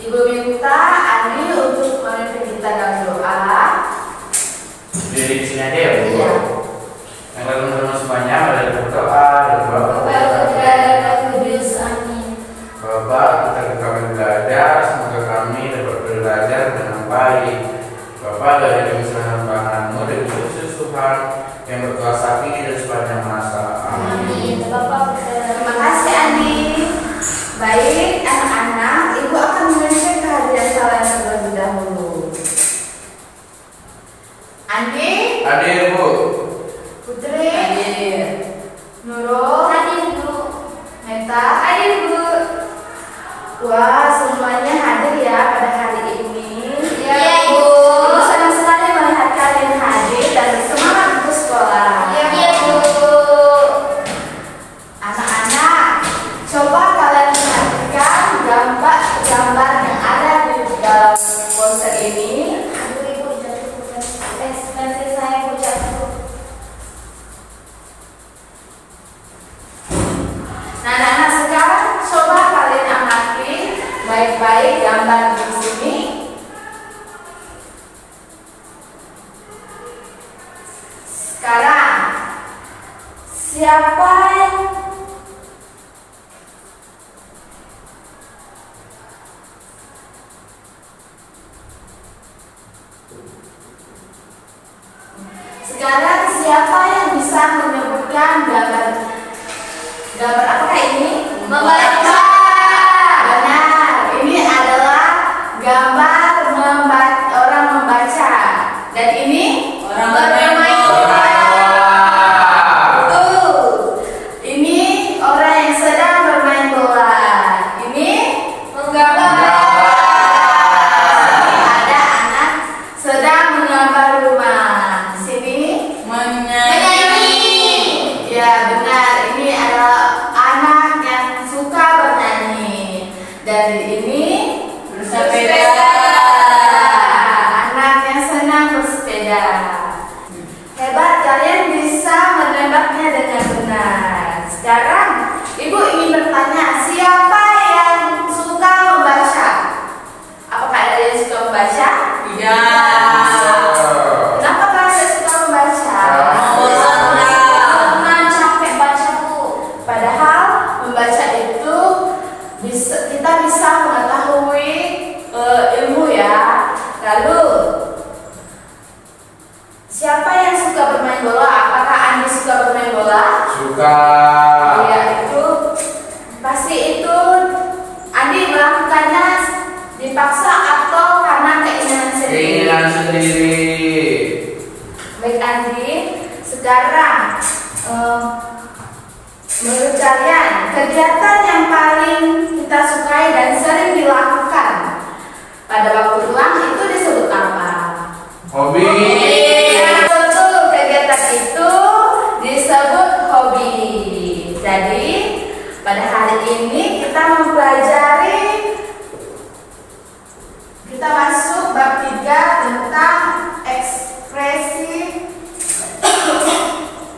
Ibu minta Andi untuk memimpin kita dalam doa. Di sini aja ya, Bu. Iya. Yang teman-teman semuanya pada berdoa dan Bapak, kita kami belajar, semoga kami dapat belajar dengan baik. Bapak, dari kemisahan tangan-Mu dan khusus Tuhan yang berkuasa kini dan sepanjang masa. Amin. Terima kasih Andi. Baik anak-anak, Ibu akan mengecek kehadiran kalian terlebih dahulu. Andi, Hadir, Bu. Putri, Hadir. Nurul, Hadir, Bu. Meta, Hadir, Bu. wah semuanya hadir ya pada hari ini. Iya, Ibu. Ibu senang sekali melihat kalian hadir dan bersemangat untuk sekolah. Iya, Bu. Anak-anak, coba kalian perhatikan gambar yang ada di dalam poster ini. Aduh, Ibu, jatuh. Pensil saya Bu, jatuh. Nah, anak-anak sekarang coba kalian amati baik-baik gambar di sini. Sekarang siapa yang bisa menyebutkan gambar apakah ini? Membaca. Benar, ini adalah gambar orang membaca. Dan ini Orang bermain bola. Betul. Ini orang yang sedang bermain bola. Ini Menggambar. ada anak sedang menggambar rumah. Di sini Menyanyi. ya benar, ini adalah anak yang suka bernyanyi. Dan ini Bersepeda. anak yang senang bersepeda. Hebat, kalian bisa menembaknya dengan benar. Sekarang Ibu ingin bertanya, siapa yang suka membaca? Apakah ada yang suka membaca? Tidak. Kenapa kalian suka membaca? Karena capek baca, Bu. Padahal membaca itu kita bisa mengetahui ilmu ya. Lalu siapa yang suka bermain bola? Apakah Andi suka bermain bola? Suka. Iya, itu pasti itu Andi melakukannya dipaksa atau karena keinginan sendiri. Keinginan sendiri. Baik Andi, sekarang menurut kalian kegiatan yang paling kita sukai dan sering dilakukan pada waktu luang itu disebut apa? Hobi. Betul, kegiatan itu disebut hobi. Jadi pada hari ini kita mempelajari, kita masuk bab 3 tentang ekspresi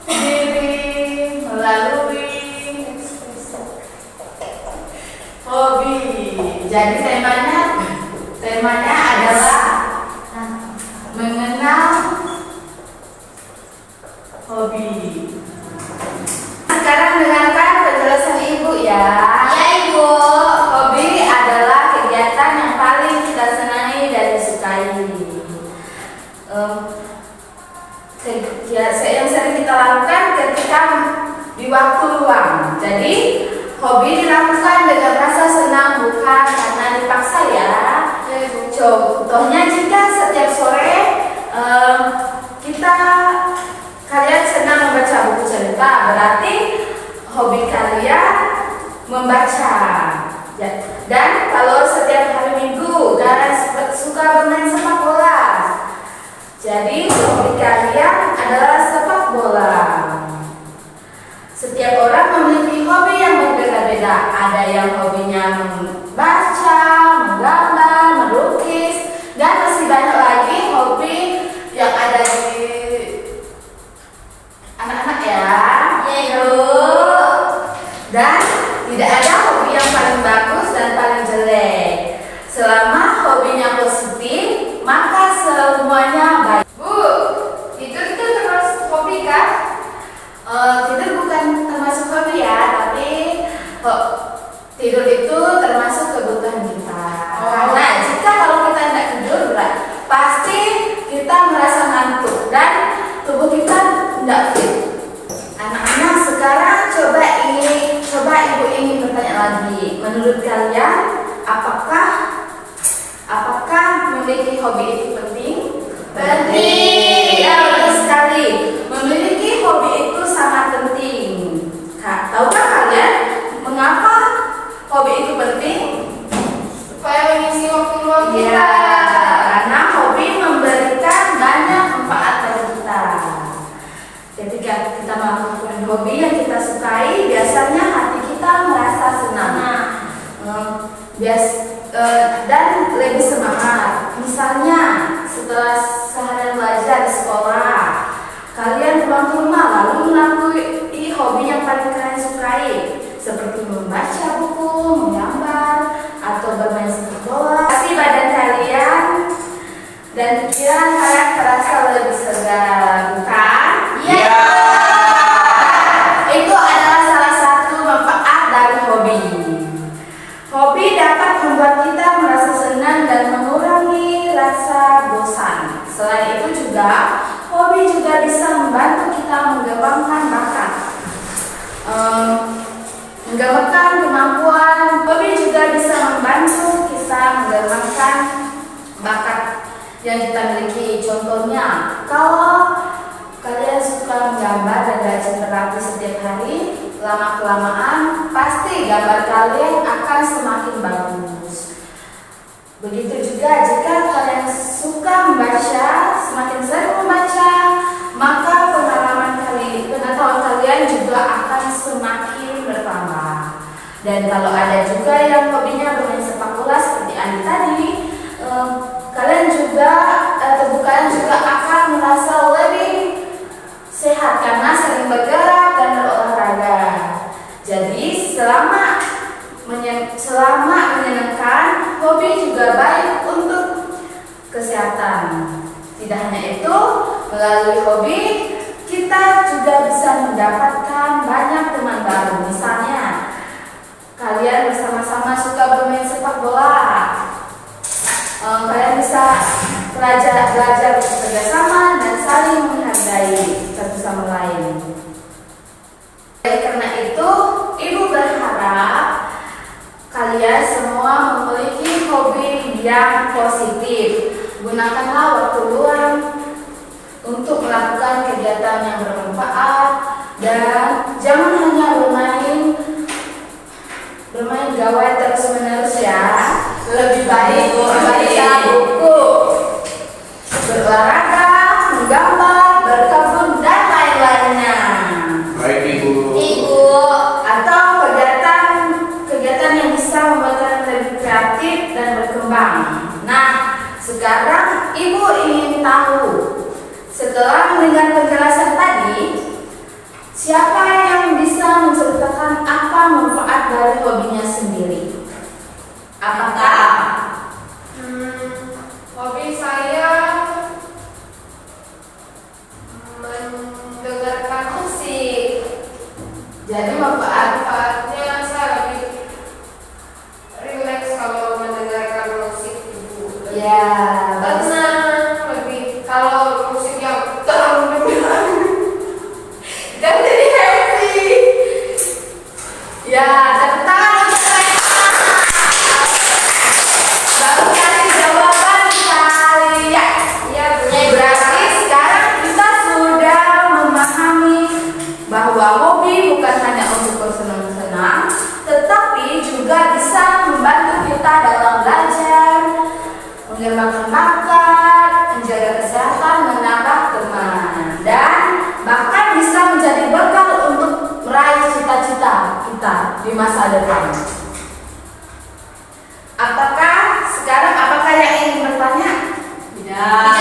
diri melalui hobi. Jadi temanya adalah mengenal hobi. Sekarang dengarkan penjelasan Ibu ya. Ya, Ibu. Hobi adalah kegiatan yang paling kita senangi dan disukai. Yang sering kita lakukan ketika di waktu luang. Jadi hobi dilakukan dengan rasa senang, bukan karena dipaksa ya. Contohnya jika setiap sore kalian senang membaca buku cerita, berarti hobi kalian membaca. Dan kalau setiap hari Minggu kalian suka bermain sepak bola, jadi hobi kalian adalah sepak bola. Setiap orang memiliki hobi yang berbeda-beda. Ada yang hobinya membaca, menggambar, melukis, dan masih banyak lagi hobi yang ada di anak-anak ya. Dan tidak ada hobi yang paling bagus dan paling jelek. Selama hobinya positif, maka semuanya baik. Bu, tidur itu termasuk hobi kan? Tidur bukan termasuk hobi ya, tapi tidur itu termasuk kebutuhan kita. Nah, jika kalau kita tidak tidur, pasti kita merasa ngantuk dan tubuh kita tidak fit. Anak-anak sekarang coba ibu ingin bertanya lagi. Menurut kalian, apakah memiliki hobi itu penting? Penting. Ya, betul sekali. Memiliki hobi itu sangat penting. Tahukah kalian mengapa hobi itu penting? Supaya mengisi waktu luang Ya, kita. karena hobi memberikan banyak manfaat bagi kita. Ketika kita melakukan hobi yang kita sukai, biasanya hati kita merasa senang. Dan lebih semangat. Misalnya, setelah seharian belajar di sekolah, kalian pulang ke rumah lalu melakukan hobi yang paling kalian sukai, seperti membaca buku, menggambar, atau bermain sepak bola. Pasti badan kalian dan pikiran kalian terasa lebih segar, bukan? Iya. Itu adalah salah satu manfaat dari hobi. Hobi dapat membuat kita merasa senang dan mengurangi rasa bosan. Selain itu juga, hobi juga bisa membantu kita mengembangkan bakat. Mengembangkan kemampuan. Hobi juga bisa membantu kita mengembangkan bakat yang kita miliki. Contohnya, kalau kalian suka menggambar dan rajin berlatih setiap hari, lama-kelamaan pasti gambar kalian akan semakin bagus. Begitu juga jika kalian suka membaca, semakin sering membaca, maka pengetahuan kalian juga akan semakin bertambah. Dan kalau ada juga yang hobinya bermain sepak bola seperti Andi tadi, tubuh kalian juga akan merasa lebih sehat karena sering bergerak dan berolahraga. Jadi selama menyenangkan, hobi juga baik untuk kesehatan. Tidak hanya itu, melalui hobi kita juga bisa mendapatkan banyak teman baru. Misalnya, kalian bersama-sama suka bermain sepak bola. Kalian bisa belajar bekerjasama dan saling menghargai satu sama lain. Karena itu, ibu berharap kalian semua memiliki hobi yang positif. Gunakanlah waktu luang untuk melakukan kegiatan yang bermanfaat dan jangan hanya bermain gawai terus-menerus ya. Lebih baik membaca buku, berolahraga, menggambar, berkebun dan lain-lainnya. Baik Ibu. Atau kegiatan yang bisa membuat kalian lebih kreatif dan berkembang. Nah, sekarang ibu ingin tahu, setelah mendengar penjelasan tadi, siapa yang bisa menceritakan apa manfaat dari hobinya sendiri? Apakah Hobi saya mendengarkan musik. jadi manfaatnya? Manfaatnya saya lebih rileks kalau mendengarkan musik itu. Ya, bagus. Tenang, lebih kalau musik yang terlalu Dan jadi happy. Ya, tepuk tangan untuk mereka. Baru kasih jawaban kalian. ya Berarti sekarang kita sudah memahami bahwa hobi bukan hanya untuk bersenang-senang, tetapi juga bisa membantu kita dalam belajar, mengembangkan bakat, menjaga kesehatan, menambah teman, dan bahkan bisa menjadi bekal untuk meraih cita-cita kita di masa depan. Apakah yang ingin bertanya? Tidak.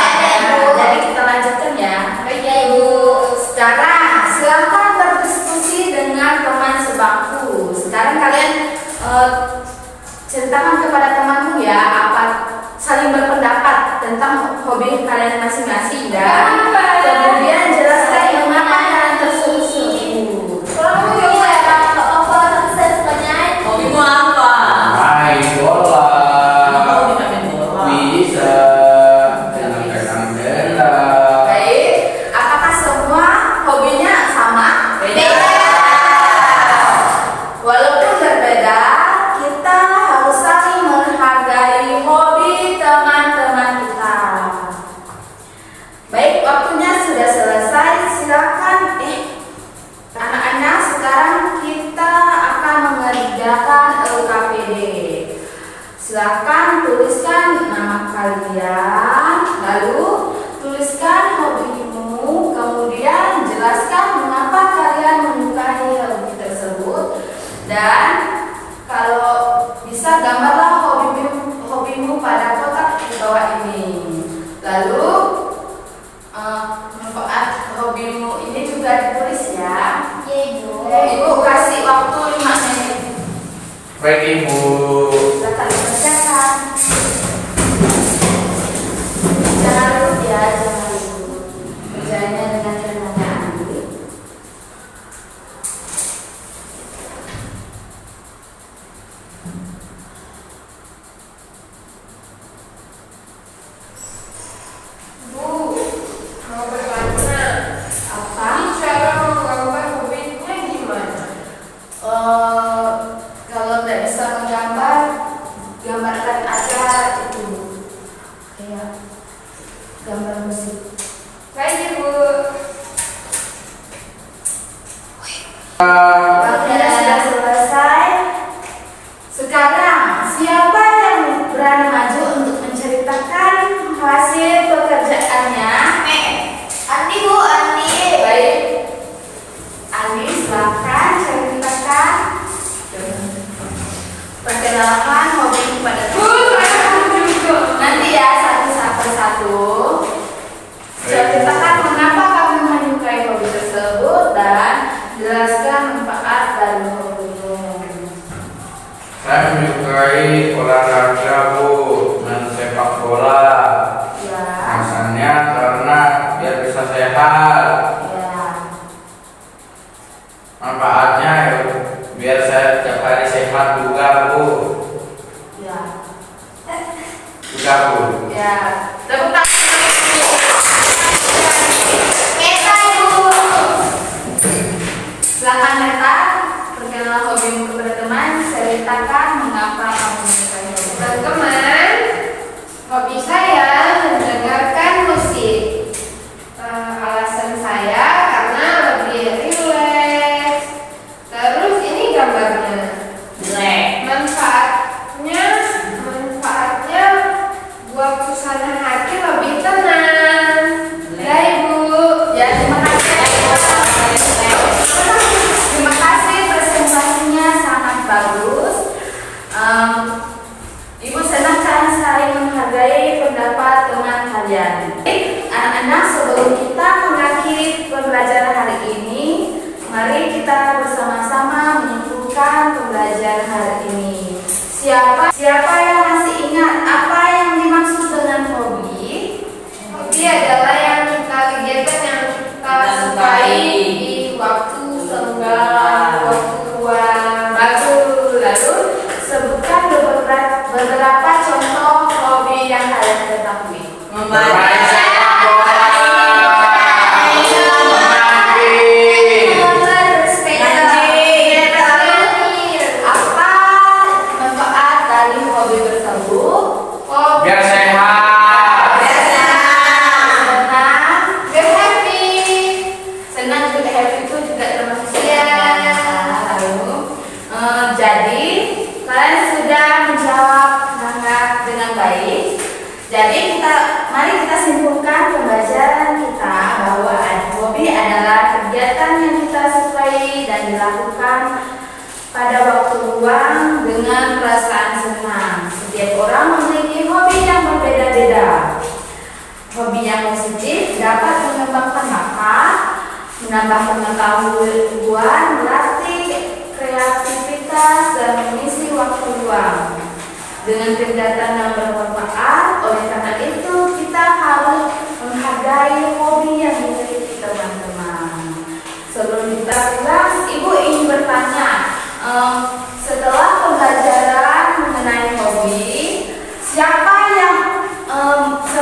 Jadi kita lanjutkan ya. Baik ya Ibu. Sekarang silakan berdiskusi dengan teman sebangku. Sekarang kalian ceritakan kepada temanmu ya, apa saling berpendapat tentang hobi kalian masing-masing dan kemudian jelaskan mengapa kalian tersebut. Hobimu apa? Main bola. Kamu bisa main bola. Bisa. Pegang benda. Baik, apakah semua hobinya sama? Beda. Walaupun berbeda, kita harus saling menghargai hobi teman-teman kita. Baik, waktunya sudah selesai. Silakan, anak-anak, sekarang kita akan mengerjakan LKPD. Silakan tuliskan nama kalian, lalu tuliskan hobimu, kemudian jelaskan mengapa kalian menyukai hobi tersebut, dan kalau bisa gambarlah hobimu pada kotak di bawah ini. Lalu manfaat hobimu ini juga ditulis ya. Ibu kasih waktu 5 menit. Baik Ibu. Silakan dikerjakan. Jangan lupa ya, jangan lupa. Kerjanya dengan pertanyaan dulu. Bu, mau bertanya, Apa? ini cara menggambar hobinya gimana? Kalau tidak bisa menggambar, gambarkan aja itu. Kayak gambar musik. Baik Bu. Waktunya sudah selesai. Sekarang siapa yang berani maju untuk menceritakan hasil pekerjaannya? Andi Bu, Andi. Baik, Andi, silakan ceritakan. Perkenalkan hobi kepada Bu, saya juga. nanti ya satu. Ceritakan mengapa kamu menyukai hobi tersebut dan jelaskan manfaat dari hobimu. Saya menyukai olahraga Bu, main sepak bola. Ya, Alasannya karena biar bisa sehat. ya. Manfaatnya ya, biar saya tiap hari sehat juga Bu. Ya, Juga Bu. ya. Tepuk tangan. Silakan Neta, perkenalan hobimu kepada teman, ceritakan mengapa kamu menyukai hobi. Teman-teman, hobi saya mendengarkan musik. Alasan saya karena lebih rileks. Terus ini gambarnya. Jelek. Manfaatnya buat suasana hati lebih tenang. Ya Ibu. Ya, terima kasih. Terima kasih, presentasinya sangat bagus. Ibu senang kalian saling menghargai pendapat teman kalian. Anak-anak, sebelum kita mengakhiri pembelajaran hari ini, mari kita bersama-sama menyimpulkan pembelajaran hari ini. Siapa yang masih ingat apa yang dimaksud dengan hobi? Hobi adalah kegiatan yang kita sukai di waktu senggang, waktu luang. Bagus. Lalu sebutkan beberapa contoh hobi yang kalian ketahui. Membaca. sepak bola. Apa manfaat dari hobi tersebut? Biar sehat. Senang juga happy itu juga termasuk Iya. Jadi kalian sudah menjawab dengan baik. Jadi mari kita simpulkan pembelajaran kita bahwa hobi adalah kegiatan yang kita sukai dan dilakukan pada waktu luang dengan perasaan senang. Setiap orang memiliki hobi yang berbeda-beda. Hobi yang positif dapat mengembangkan bakat, menambah pengetahuan, melatih kreativitas dan mengisi waktu luang. Dengan kegiatan yang bermanfaat,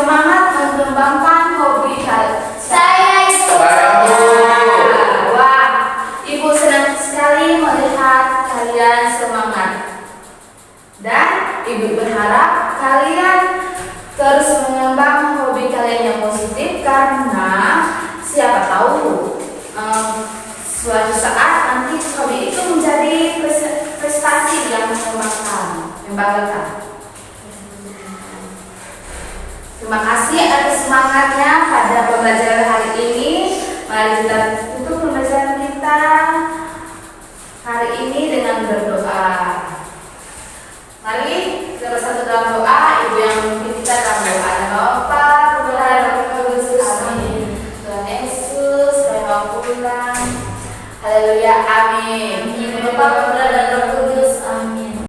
semangat mengembangkan hobi kalian. Saya ikut. Wah, Ibu senang sekali melihat kalian semangat. Dan Ibu berharap kalian terus mengembang hobi kalian yang positif karena siapa tahu suatu saat nanti hobi itu menjadi prestasi yang membanggakan. Terima kasih atas semangatnya pada pembelajaran hari ini. Mari kita tutup pembelajaran kita hari ini dengan berdoa. Mari kita bersatu dalam